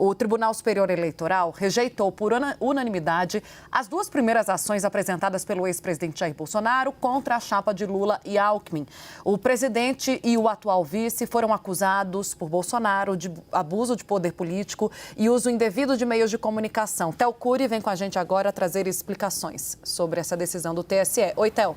O Tribunal Superior Eleitoral rejeitou por unanimidade as duas primeiras ações apresentadas pelo ex-presidente Jair Bolsonaro contra a chapa de Lula e Alckmin. O presidente e o atual vice foram acusados por Bolsonaro de abuso de poder político e uso indevido de meios de comunicação. Théo Cury vem com a gente agora trazer explicações sobre essa decisão do TSE. Oi, Théo.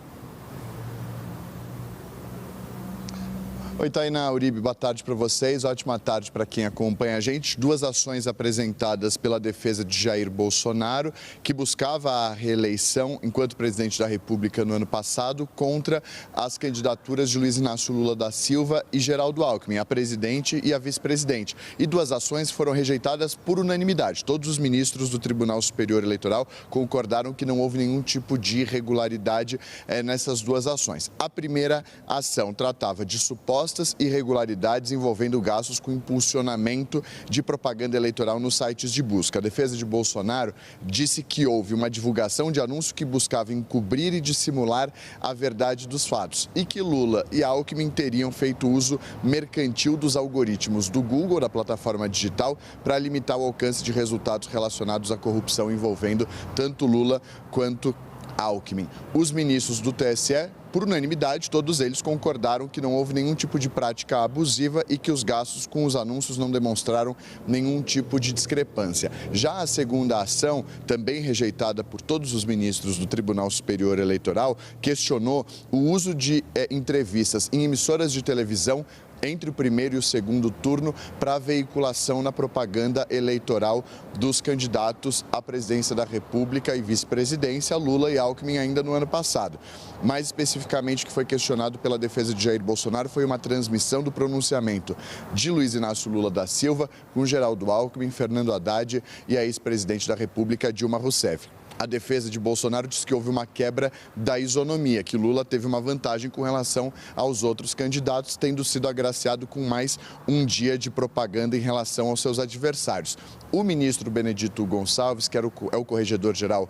Oi, Tainá, Uribe, boa tarde para vocês, ótima tarde para quem acompanha a gente. Duas ações apresentadas pela defesa de Jair Bolsonaro, que buscava a reeleição enquanto presidente da República no ano passado, contra as candidaturas de Luiz Inácio Lula da Silva e Geraldo Alckmin, a presidente e a vice-presidente. E duas ações foram rejeitadas por unanimidade. Todos os ministros do Tribunal Superior Eleitoral concordaram que não houve nenhum tipo de irregularidade nessas duas ações. A primeira ação tratava de supostas irregularidades envolvendo gastos com impulsionamento de propaganda eleitoral nos sites de busca. A defesa de Bolsonaro disse que houve uma divulgação de anúncio que buscava encobrir e dissimular a verdade dos fatos e que Lula e Alckmin teriam feito uso mercantil dos algoritmos do Google, da plataforma digital, para limitar o alcance de resultados relacionados à corrupção envolvendo tanto Lula quanto Alckmin. Os ministros do TSE, por unanimidade, todos eles concordaram que não houve nenhum tipo de prática abusiva e que os gastos com os anúncios não demonstraram nenhum tipo de discrepância. Já a segunda ação, também rejeitada por todos os ministros do Tribunal Superior Eleitoral, questionou o uso de entrevistas em emissoras de televisão entre o primeiro e o segundo turno para a veiculação na propaganda eleitoral dos candidatos à presidência da República e vice-presidência, Lula e Alckmin, ainda no ano passado. Mais especificamente, o que foi questionado pela defesa de Jair Bolsonaro foi uma transmissão do pronunciamento de Luiz Inácio Lula da Silva com Geraldo Alckmin, Fernando Haddad e a ex-presidente da República, Dilma Rousseff. A defesa de Bolsonaro diz que houve uma quebra da isonomia, que Lula teve uma vantagem com relação aos outros candidatos, tendo sido agraciado com mais um dia de propaganda em relação aos seus adversários. O ministro Benedito Gonçalves, que é o corregedor-geral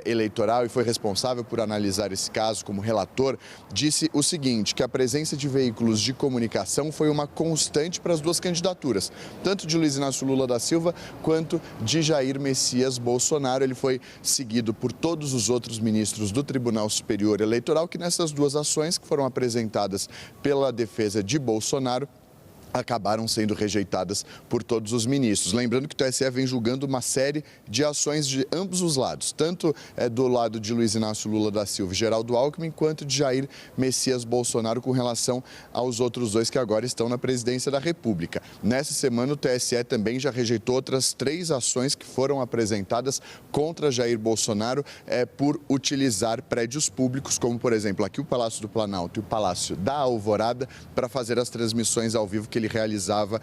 eleitoral e foi responsável por analisar esse caso como relator, disse o seguinte, que a presença de veículos de comunicação foi uma constante para as duas candidaturas, tanto de Luiz Inácio Lula da Silva quanto de Jair Messias Bolsonaro. Ele foi seguido por todos os outros ministros do Tribunal Superior Eleitoral, que nessas duas ações que foram apresentadas pela defesa de Bolsonaro, acabaram sendo rejeitadas por todos os ministros. Lembrando que o TSE vem julgando uma série de ações de ambos os lados, tanto do lado de Luiz Inácio Lula da Silva e Geraldo Alckmin, quanto de Jair Messias Bolsonaro com relação aos outros dois que agora estão na presidência da República. Nessa semana, o TSE também já rejeitou outras 3 ações que foram apresentadas contra Jair Bolsonaro por utilizar prédios públicos, como, por exemplo, aqui o Palácio do Planalto e o Palácio da Alvorada, para fazer as transmissões ao vivo que ele realizava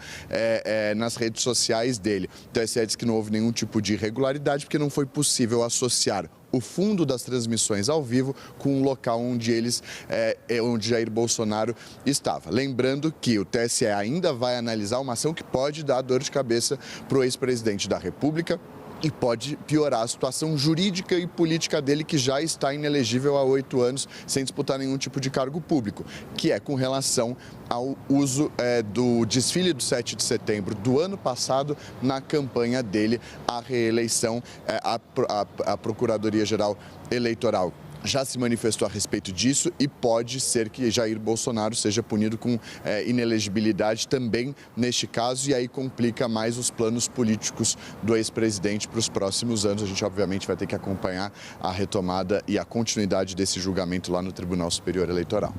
nas redes sociais dele. O TSE diz que não houve nenhum tipo de irregularidade, porque não foi possível associar o fundo das transmissões ao vivo com o local onde onde Jair Bolsonaro estava. Lembrando que o TSE ainda vai analisar uma ação que pode dar dor de cabeça para o ex-presidente da República e pode piorar a situação jurídica e política dele, que já está inelegível há 8 anos, sem disputar nenhum tipo de cargo público, que é com relação ao uso do desfile do 7 de setembro do ano passado na campanha dele à reeleição à Procuradoria-Geral Eleitoral. Já se manifestou a respeito disso e pode ser que Jair Bolsonaro seja punido com inelegibilidade também neste caso, e aí complica mais os planos políticos do ex-presidente para os próximos anos. A gente obviamente vai ter que acompanhar a retomada e a continuidade desse julgamento lá no Tribunal Superior Eleitoral.